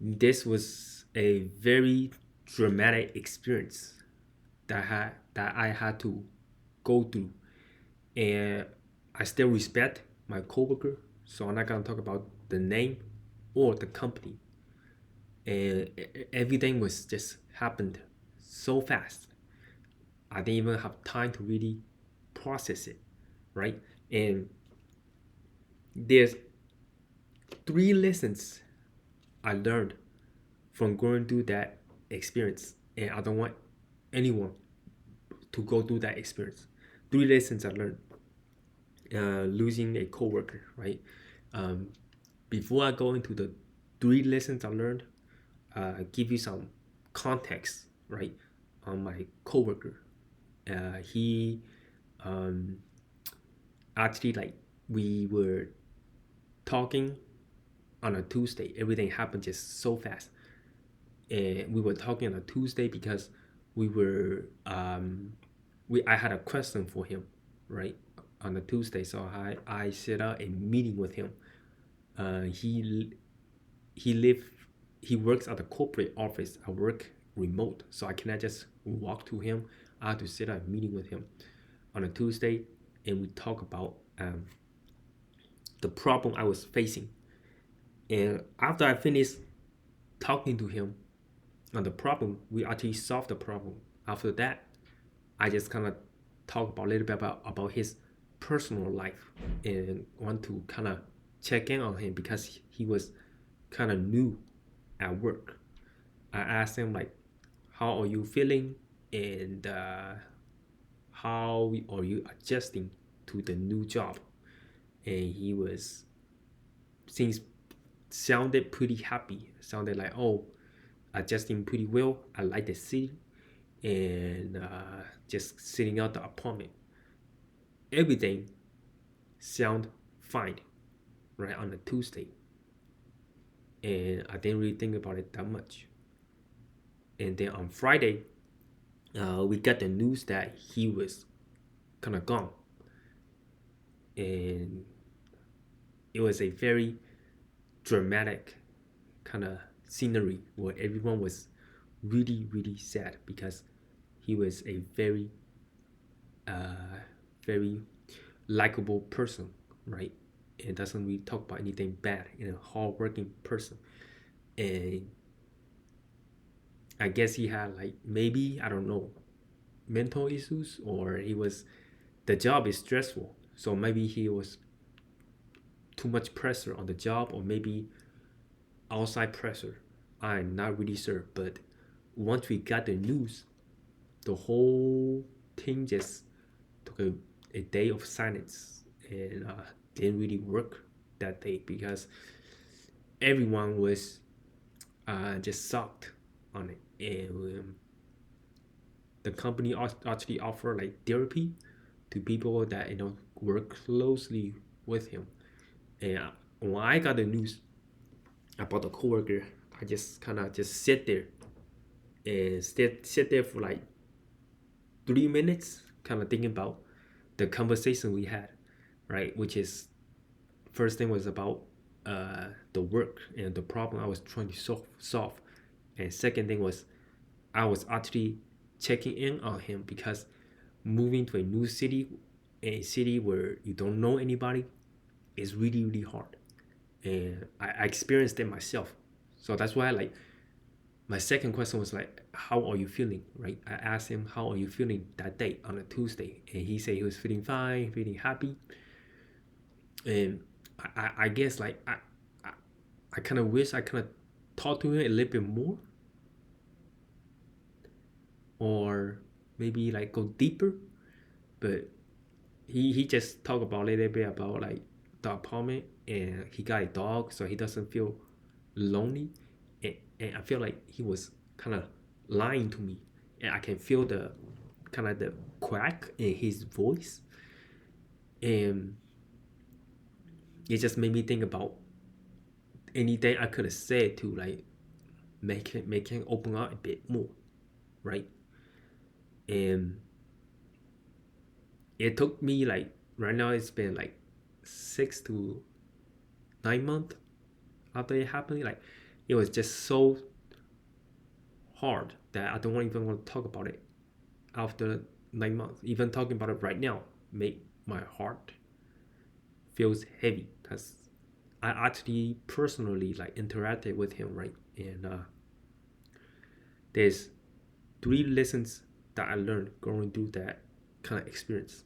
This was a very dramatic experience that I had to go through, and I still respect my coworker, so I'm not gonna talk about the name or the company. And everything was just happened so fast. I didn't even have time to really process it, right? And there's three lessons I learned from going through that experience, and I don't want anyone to go through that experience. Three lessons I learned losing a coworker, right? Um, Before I go into the three lessons I learned, give you some context, right, on my coworker. He um, actually, like, we were talking on a Tuesday. Everything happened just so fast, and we were talking on a Tuesday because we were we I had a question for him, right, on a Tuesday. So I set up a meeting with him. He live he works at a corporate office. I work remote, so I cannot just walk to him. I had to set up a meeting with him on a Tuesday, and we talk about the problem I was facing. And after I finished talking to him on the problem, we actually solved the problem. After that, I just kind of talk about a little bit about his personal life and want to kind of check in on him because he was kind of new at work. I asked him, like, how are you feeling, and how are you adjusting to the new job? And he was seems sounded pretty happy. Sounded like, oh, adjusting pretty well. I like the city, and just sitting out the apartment. Everything sound fine, right, on a Tuesday, and I didn't really think about it that much. And then on Friday, we got the news that he was kind of gone, and it was a very dramatic kind of scenery where everyone was really really sad because he was a uh, very likable person, right? And doesn't really talk about anything bad, and a hardworking person. And I guess he had, like, maybe, I don't know, mental issues, or he was the job is stressful, so maybe he was too much pressure on the job, or maybe outside pressure. I'm not really sure, but once we got the news, the whole thing just took a day of silence, and didn't really work that day because everyone was just sucked on it. And the company actually offer, like, therapy to people that work closely with him. And when I got the news about the coworker, I just kind of just sit there and sit there for like 3 minutes, kind of thinking about the conversation we had, right? Which is, first thing was about the work and the problem I was trying to solve, and second thing was I was actually checking in on him because moving to a new city, a city where you don't know anybody, is really really hard, and I experienced it myself. So that's why, like, my second question was like, how are you feeling, right? I asked him, how are you feeling that day on a Tuesday, and he said he was feeling fine, feeling happy. And I guess, like, I, I kind of wish I kind of talked to him a little bit more, or maybe like go deeper. But he just talked about a little bit about, like, the apartment, and he got a dog so he doesn't feel lonely. And I feel like he was kind of lying to me, and I can feel the kind of the crack in his voice, and it just made me think about anything I could have said to, like, make him open up a bit more, right? And it took me, like, right now it's been like 6 to 9 months after it happened. Like, It was just so hard that I don't even want to talk about it after 9 months. Even talking about it right now make my heart feels heavy because I actually personally like interacted with him, right? And there's three lessons that I learned going through that kind of experience.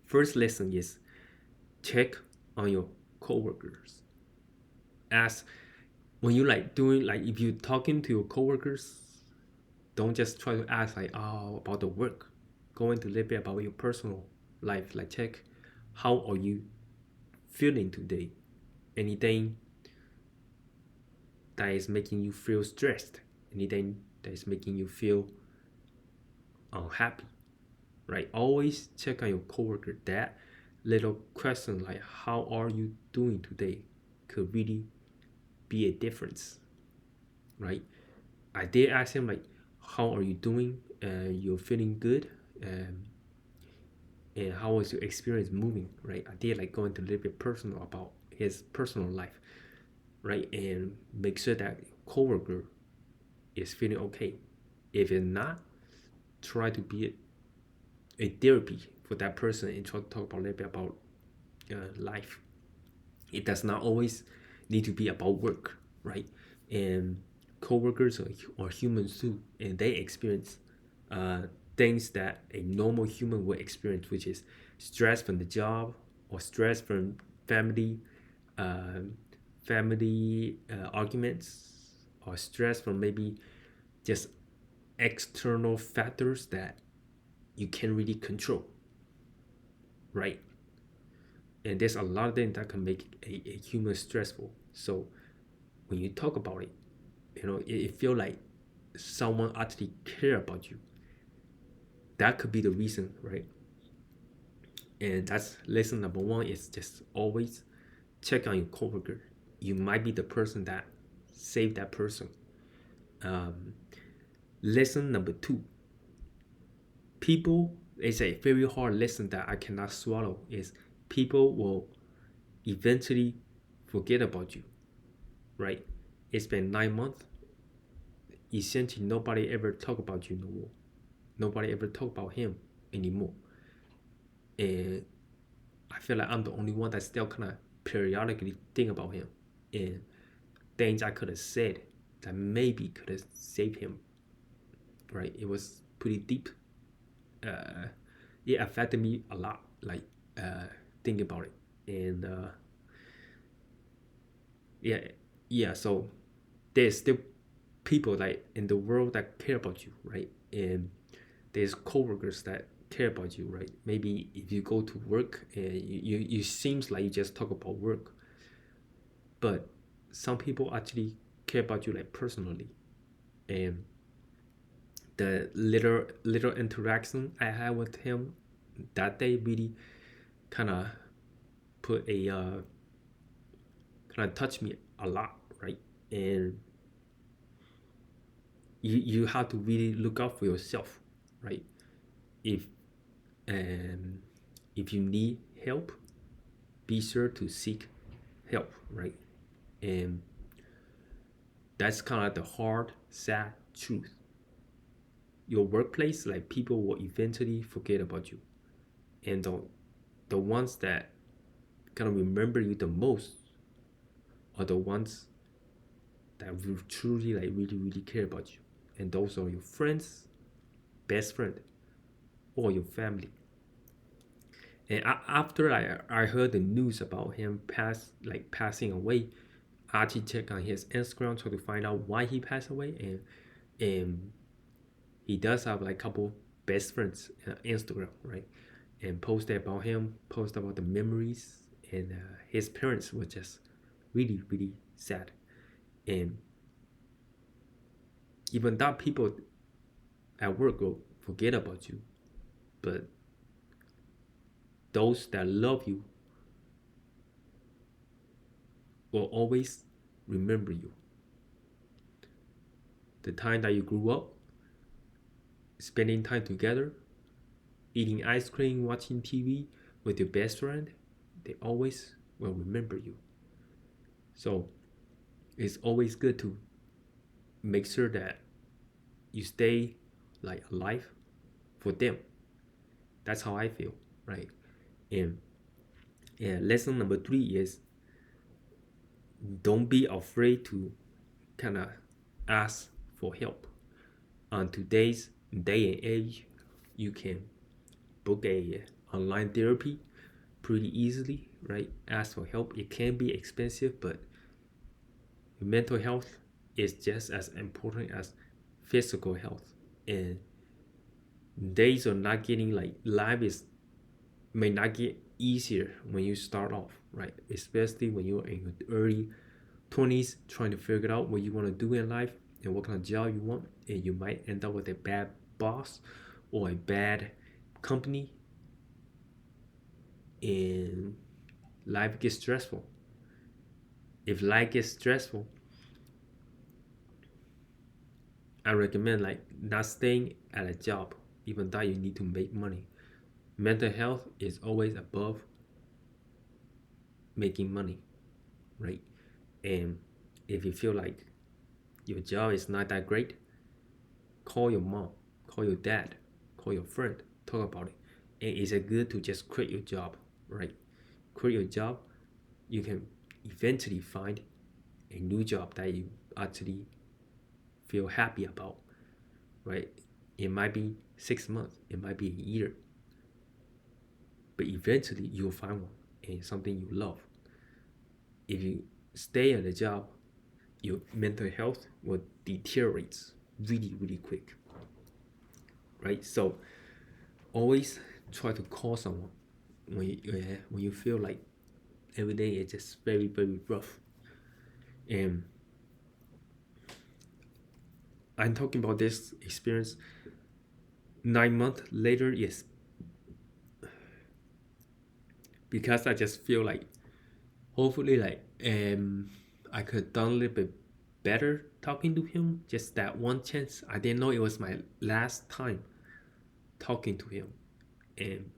First lesson is check on your coworkers. Ask when you like doing like if you're talking to your coworkers, don't just try to ask like about the work. Go into a little bit about your personal life. Like check how are you feeling today? Anything that is making you feel stressed? Anything that is making you feel unhappy? Right? Always check on your coworker. That little question like how are you doing today could really be a difference, right? I did ask him like how are you doing? You're feeling good? And how was your experience moving, right? I did like go into a little bit personal about his personal life, right? And make sure that coworker is feeling okay. If it's not, try to be a therapy for that person and try to talk about a little bit about life. It does not always need to be about work, right? And coworkers are humans too, and they experience uh, things that a normal human would experience, which is stress from the job or stress from family, uh, arguments, or stress from maybe just external factors that you can't really control, right? And there's a lot of things that can make a human stressful. So when you talk about it, it feel like someone actually care about you. That could be the reason, right? And that's lesson number one is just always check on your coworker. You might be the person that saved that person. Um, lesson number two, people, it's a very hard lesson that I cannot swallow is people will eventually forget about you, right? It's been 9 months. Essentially, nobody ever talk about you no more. Nobody ever talk about him anymore. And I feel like I'm the only one that still kind of periodically think about him and things I could have said that maybe could have saved him. Right? It was pretty deep. Uh, it affected me a lot. Like thinking about it, and yeah, yeah. So there's still people like in the world that care about you, right? And there's coworkers that care about you, right? Maybe if you go to work and you seems like you just talk about work, but some people actually care about you like personally. And the little interaction I had with him that day really kind of put a kind of touched me a lot, right? And you have to really look out for yourself, right? If um, if you need help, be sure to seek help, right? And that's kind of the hard, sad truth. Your workplace, like people will eventually forget about you, and the ones that kind of remember you the most are the ones that will truly like really care about you, and those are your friends, best friend, or your family. And after I heard the news about him passing away, I actually checked on his Instagram try to find out why he passed away, and he does have like a couple best friends on Instagram, right? And posted about him, post about the memories, and his parents were just really sad. And even that people at work will forget about you, but those that love you will always remember you. The time that you grew up, spending time together, eating ice cream, watching TV with your best friend, they always will remember you. So it's always good to make sure that you stay like alive for them. That's how I feel, right? And yeah, lesson number three is don't be afraid to kind of ask for help. On today's day and age, you can book a online therapy pretty easily, right? Ask for help. It can be expensive, but mental health is just as important as physical health. And days are not getting like life is may not get easier when you start off, right? Especially when you're in your early 20s trying to figure out what you want to do in life and what kind of job you want, and you might end up with a bad boss or a bad company, and life gets stressful. If life gets stressful, I recommend like not staying at a job even though you need to make money. Mental health is always above making money, right? And if you feel like your job is not that great, call your mom, call your dad, call your friend, talk about it. And is it good to just quit your job, right? Quit your job, you can eventually find a new job that you actually feel happy about, right? It might be 6 months, it might be a year, but eventually you'll find one and something you love. If you stay at a job, your mental health will deteriorate really, really quick, right? So always try to call someone when you feel like every day is just very, very rough. And I'm talking about this experience 9 months later, yes, because I just feel like hopefully like I could have done a little bit better talking to him. Just that one chance. I didn't know it was my last time talking to him. And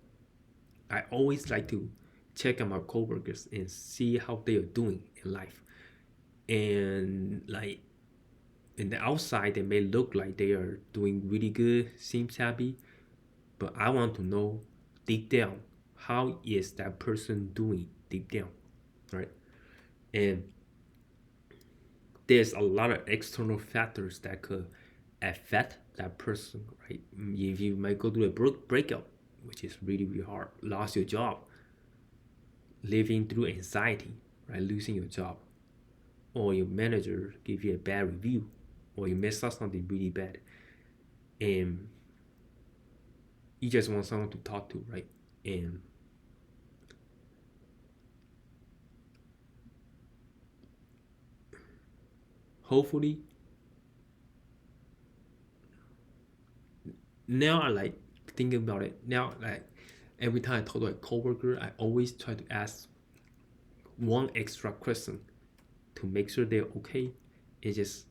I always like to check on my coworkers and see how they are doing in life. And like in the outside they may look like they are doing really good, seems happy, but I want to know deep down how is that person doing deep down, right? And there's a lot of external factors that could affect that person, right? If you might go through a breakup, which is really, really hard, lost your job, living through anxiety, right? Losing your job, or your manager give you a bad review, or you mess up something really bad, and you just want someone to talk to, right? And hopefully, now I like thinking about it. Now, like every time I talk to a coworker, I always try to ask one extra question to make sure they're okay. It just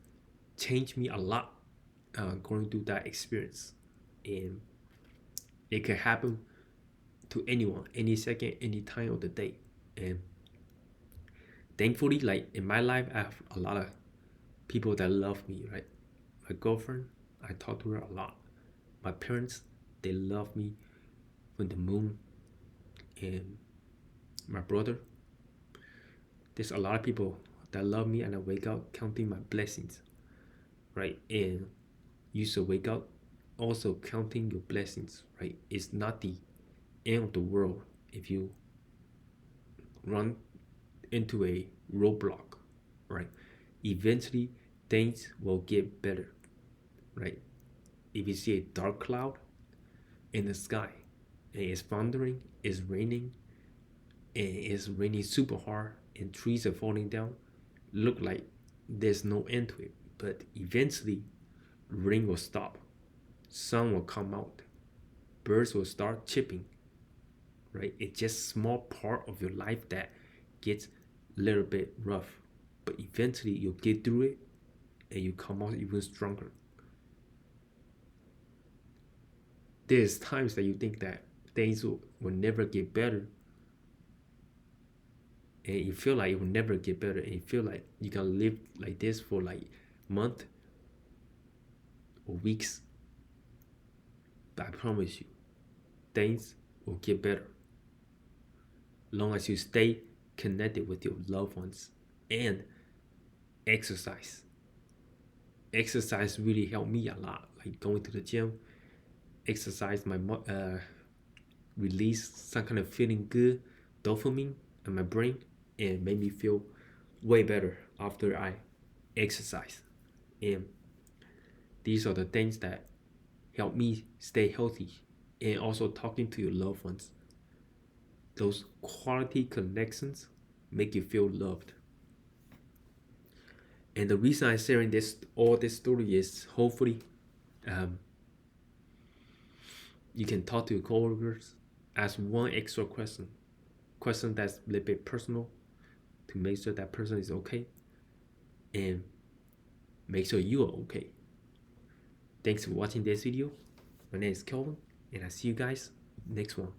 changed me a lot going through that experience, and it can happen to anyone, any second, any time of the day. And thankfully, like in my life, I have a lot of people that love me. Right, my girlfriend, I talk to her a lot. My parents, they love me from the moon, and my brother. There's a lot of people that love me, and I wake up counting my blessings, right? And you should wake up also counting your blessings, right? It's not the end of the world if you run into a roadblock, right? Eventually, things will get better, right? If you see a dark cloud in the sky and it's thundering, it's raining, and it's raining super hard, and trees are falling down, look like there's no end to it. But eventually, rain will stop, sun will come out, birds will start chirping, right? It's just small part of your life that gets a little bit rough, but eventually you'll get through it and you come out even stronger. There's times that you think that things will never get better, and you feel like it will never get better, and you feel like you can live like this for like month or weeks. But I promise you, things will get better long as you stay connected with your loved ones and exercise. Exercise really helped me a lot. Like going to the gym, exercise release some kind of feeling good dopamine in my brain and made me feel way better after I exercise. And these are the things that help me stay healthy. And also talking to your loved ones. Those quality connections make you feel loved. And the reason I'm sharing this story is hopefully um, you can talk to your coworkers, ask one extra question that's a little bit personal to make sure that person is okay, and make sure you are okay. Thanks for watching this video. My name is Kelvin, and I see you guys next one.